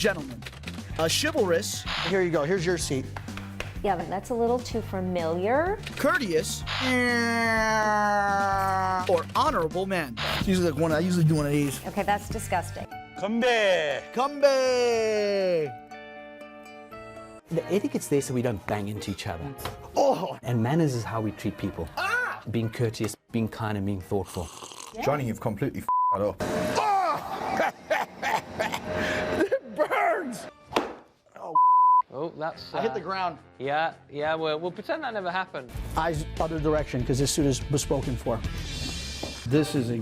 gentleman. A chivalrous. Here you go, here's your seat. Yeah, but that's a little too familiar. Courteous. Or honorable man. It's usually like one, I usually do one of these. Okay, that's disgusting. Come Come. The etiquette states that we don't bang into each other. Oh! And manners is how we treat people. Being courteous, being kind, and being thoughtful. Yeah. Johnny, you've completely f***ed up. It burns! Oh, that's... I hit the ground. Yeah, we'll pretend that never happened. Eyes other direction, because this suit is bespoken for. This is a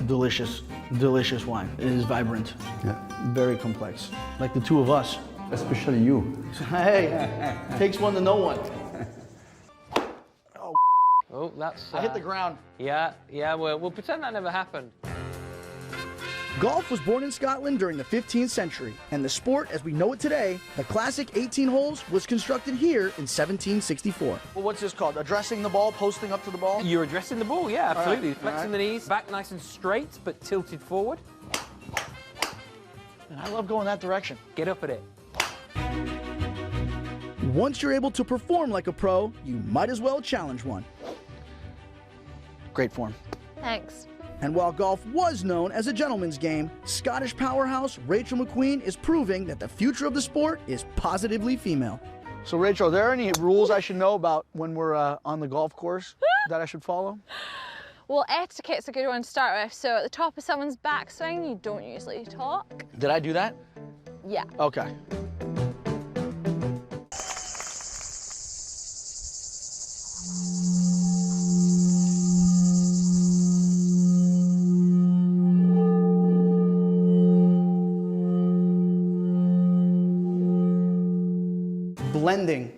delicious, delicious wine. It is vibrant. Yeah. Very complex. Like the two of us. Especially you. Hey, takes one to know one. Oh, that's... I hit the ground. Yeah, we'll pretend that never happened. Golf was born in Scotland during the 15th century, and the sport as we know it today, the classic 18 holes, was constructed here in 1764. Well, what's this called? Addressing the ball, posting up to the ball? You're addressing the ball, yeah, absolutely. All right. Flexing the knees, back nice and straight, but tilted forward. And I love going that direction. Get up at it. Once you're able to perform like a pro, you might as well challenge one. Great form. Thanks. And while golf was known as a gentleman's game, Scottish powerhouse Rachel McQueen is proving that the future of the sport is positively female. So Rachel, are there any rules I should know about when we're on the golf course that I should follow? Well, etiquette's a good one to start with. So at the top of someone's backswing, you don't usually talk. Did I do that? Yeah. Okay. Blending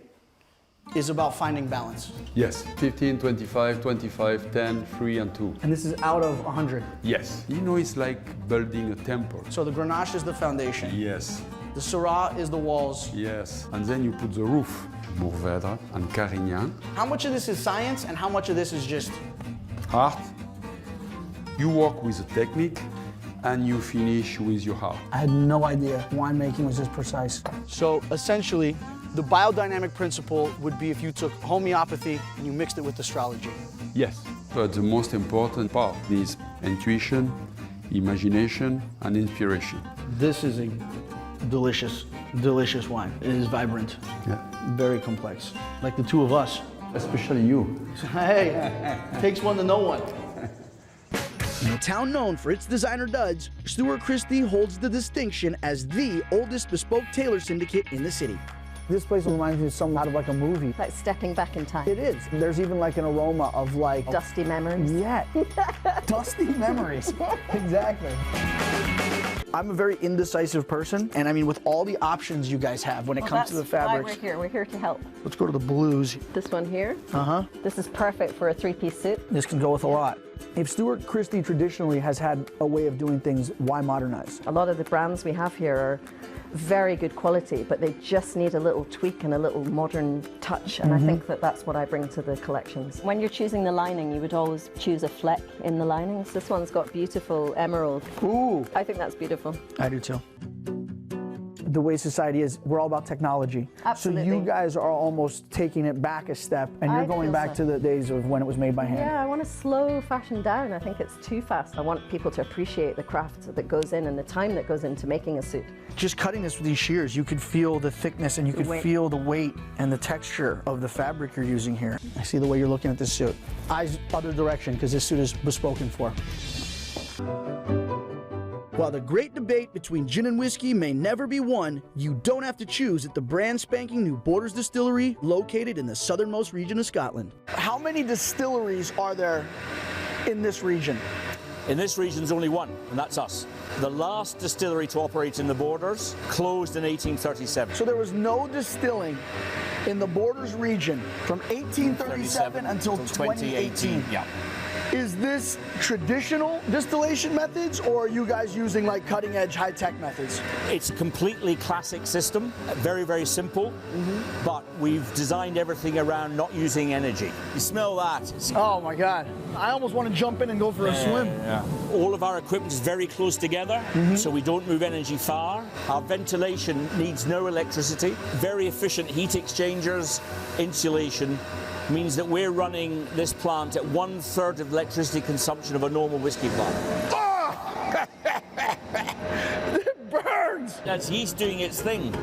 is about finding balance. Yes, 15, 25, 25, 10, 3 and 2. And this is out of 100. Yes. You know, it's like building a temple. So the Grenache is the foundation. Yes. The Syrah is the walls. Yes. And then you put the roof. Mourvèdre and Carignan. How much of this is science and how much of this is just... Art. You work with a technique and you finish with your heart. I had no idea winemaking was this precise. So essentially, the biodynamic principle would be if you took homeopathy and you mixed it with astrology. Yes. But the most important part is intuition, imagination, and inspiration. This is a delicious, delicious wine. It is vibrant. Yeah. Very complex. Like the two of us. Especially you. Hey, takes one to know one. In a town known for its designer duds, Stuart Christie holds the distinction as the oldest bespoke tailor syndicate in the city. This place reminds me of something out of like a movie. Like stepping back in time. It is. There's even like an aroma of like... Dusty memories. Yeah. Dusty memories. Exactly. I'm a very indecisive person, and I mean with all the options you guys have when it comes to the fabrics. That's why we're here. We're here to help. Let's go to the blues. This one here. Uh-huh. This is perfect for a three-piece suit. This can go with a lot. If Stuart Christie traditionally has had a way of doing things, why modernize? A lot of the brands we have here are very good quality, but they just need a little tweak and a little modern touch, and I think that that's what I bring to the collections. When you're choosing the lining, you would always choose a fleck in the linings. This one's got beautiful emerald. Ooh. I think that's beautiful. I do too. The way society is, we're all about technology. Absolutely. So you guys are almost taking it back a step, and you're I going feel back so. to the days of when it was made by hand. Yeah, I want to slow fashion down. I think it's too fast. I want people to appreciate the craft that goes in and the time that goes into making a suit. Just cutting this with these shears, you could feel the thickness and you could feel the weight and the texture of the fabric you're using here. I see the way you're looking at this suit. Eyes other direction, because this suit is bespoken for. While the great debate between gin and whiskey may never be won, you don't have to choose at the brand spanking new Borders Distillery located in the southernmost region of Scotland. How many distilleries are there in this region? In this region, there's only one, and that's us. The last distillery to operate in the Borders closed in 1837. So there was no distilling in the Borders region from 1837 until 2018. Yeah. Is this traditional distillation methods, or are you guys using like cutting edge high-tech methods? It's a completely classic system, very, very simple, but we've designed everything around not using energy. You smell that? Oh my God. I almost want to jump in and go for a swim. Yeah. All of our equipment is very close together, so we don't move energy far. Our ventilation needs no electricity. Very efficient heat exchangers, insulation, means that we're running this plant at 1/3 of electricity consumption of a normal whiskey plant. Oh! It burns! That's yeast doing its thing.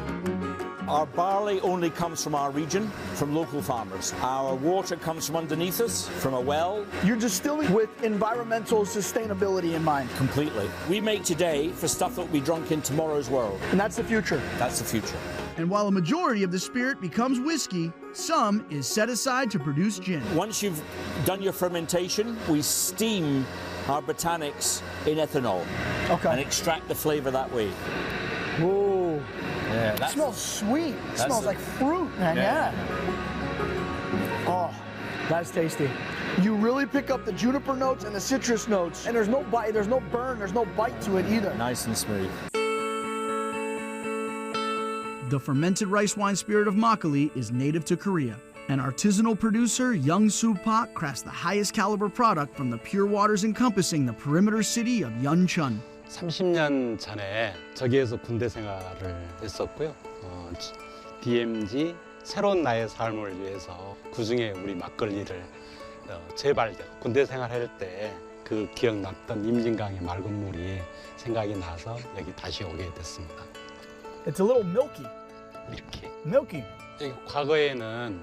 Our barley only comes from our region, from local farmers. Our water comes from underneath us, from a well. You're distilling with environmental sustainability in mind. Completely. We make today for stuff that will be drunk in tomorrow's world. And that's the future. That's the future. And while a majority of the spirit becomes whiskey, some is set aside to produce gin. Once you've done your fermentation, we steam our botanics in ethanol and extract the flavor that way. Whoa. Yeah, It smells sweet. It smells like fruit, man. Yeah. Oh, that's tasty. You really pick up the juniper notes and the citrus notes, and there's no bite, there's no burn, there's no bite to it either. Nice and smooth. The fermented rice wine spirit of Makgeolli is native to Korea. An artisanal producer, Young Soo Pak, crafts the highest caliber product from the pure waters encompassing the perimeter city of Yeoncheon. 30년 전에 저기에서 군대 생활을 했었고요. DMZ 새로운 나의 삶을 위해서 그중에 우리 막걸리를 재발견. 군대 생활할 때 그 기억났던 임진강의 맑은 물이 생각이 나서 여기 다시 오게 됐습니다. It's a little milky. Milky. 과거에는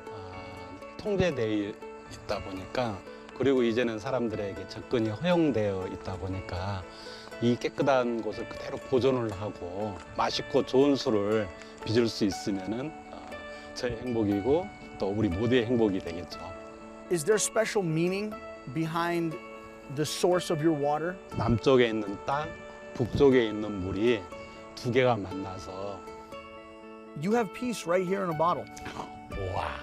통제되어 있다 보니까 그리고 이제는 사람들에게 접근이 허용되어 있다 보니까 이 깨끗한 곳을 그대로 보존을 하고 맛있고 좋은 술을 빚을 수 있으면은 저의 행복이고 또 우리 모두의 행복이 되겠죠. Is there special meaning behind the source of your water? 남쪽에 있는 땅, 북쪽에 있는 물이 두 개가 만나서 You have peace right here in a bottle. 와,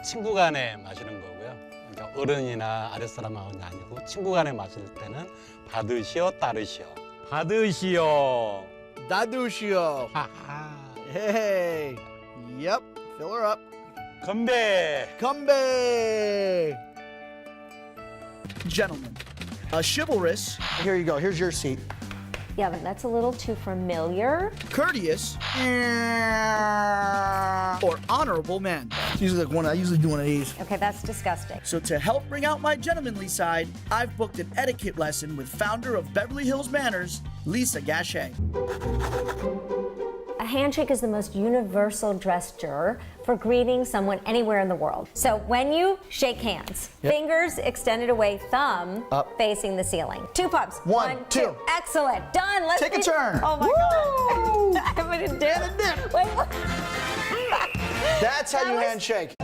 친구 간에 마시는 거고요. 그러니까 어른이나 아랫사람하고는 아니고 친구 간에 마실 때는 받으시오, 따르시오. 받으시오. 나두시오. 하하. Hey. Yep. Fill her up. 건배. Come. Gentlemen, a chivalrous. Here you go. Here's your seat. Yeah, but that's a little too familiar. Courteous or honorable man. It's usually like I usually do one of these. Okay, that's disgusting. So to help bring out my gentlemanly side, I've booked an etiquette lesson with founder of Beverly Hills Manners, Lisa Gachet. A handshake is the most universal gesture for greeting someone anywhere in the world. So when you shake hands, fingers extended away, thumb up, facing the ceiling. 2 pumps. One, two. Excellent. Done. Let's Take a turn. Oh my Woo! God. I'm gonna dip. And a dip. Wait, what? That's how you handshake.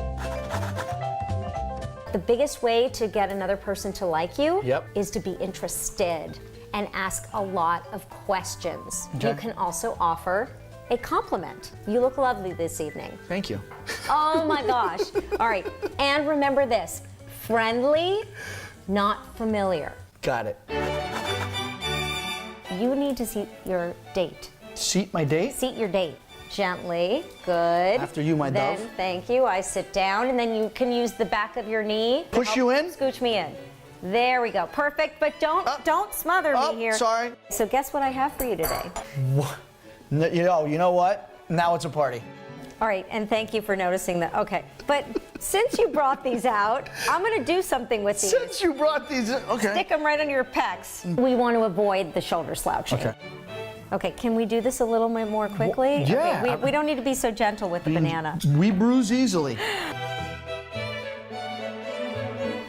The biggest way to get another person to like you Yep. is to be interested and ask a lot of questions. Okay. You can also offer a compliment. You look lovely this evening. Thank you. Oh my gosh. All right. And remember this, friendly, not familiar. Got it. You need to seat your date. Seat my date? Seat your date. Gently. Good. After you, my then, dove. Thank you. I sit down, and then you can use the back of your knee. to Push help you in? Scooch me in. There we go. Perfect. But don't smother me here. Sorry. So guess what I have for you today? What? No, you know what? Now it's a party. All right, and thank you for noticing that. Okay, but since you brought these out, I'm gonna do something with these. Since you brought these, okay. Stick them right under your pecs. We want to avoid the shoulder slouching. Okay. Okay, can we do this a little bit more quickly? Yeah. Okay, we don't need to be so gentle with the banana. We bruise easily.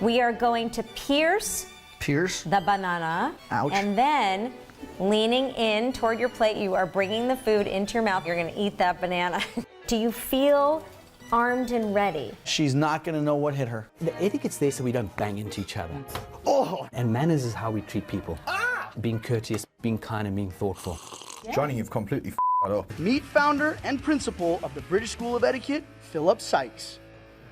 We are going to pierce the banana. Ouch. And then, leaning in toward your plate, you are bringing the food into your mouth. You're gonna eat that banana. Do you feel armed and ready? She's not gonna know what hit her. The etiquette's there so we don't bang into each other. Oh! And manners is how we treat people. Being courteous, being kind, and being thoughtful. Johnny, you've completely f***ed up. Meet founder and principal of the British School of Etiquette, Philip Sykes.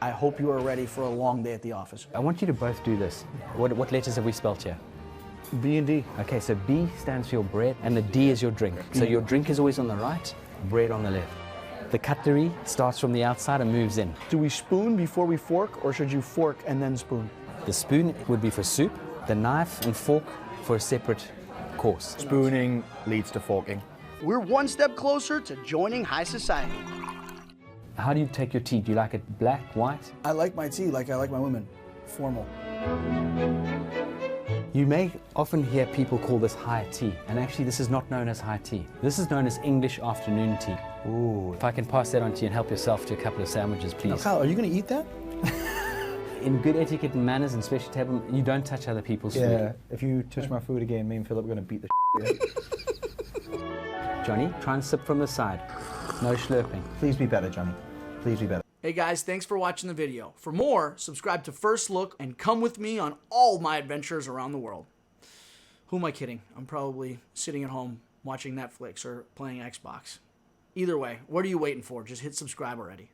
I hope you are ready for a long day at the office. I want you to both do this. What letters have we spelt here? B and D. Okay, so B stands for your bread, and the D is your drink. So your drink is always on the right, bread on the left. The cutlery starts from the outside and moves in. Do we spoon before we fork, or should you fork and then spoon? The spoon would be for soup, the knife and fork for a separate course. Spooning leads to forking. We're one step closer to joining high society. How do you take your tea? Do you like it black, white? I like my tea like I like my women. Formal. You may often hear people call this high tea, and actually this is not known as high tea. This is known as English afternoon tea. Ooh. If I can pass that on to you and help yourself to a couple of sandwiches, please. Now, Kyle, are you going to eat that? In good etiquette and manners and special table, you don't touch other people's Yeah, food. if you touch my food again, me and Philip are going to beat the out of you. Johnny, try and sip from the side. No slurping. Please be better, Johnny. Please be better. Hey guys, thanks for watching the video. For more, subscribe to First Look and come with me on all my adventures around the world. Who am I kidding? I'm probably sitting at home watching Netflix or playing Xbox. Either way, what are you waiting for? Just hit subscribe already.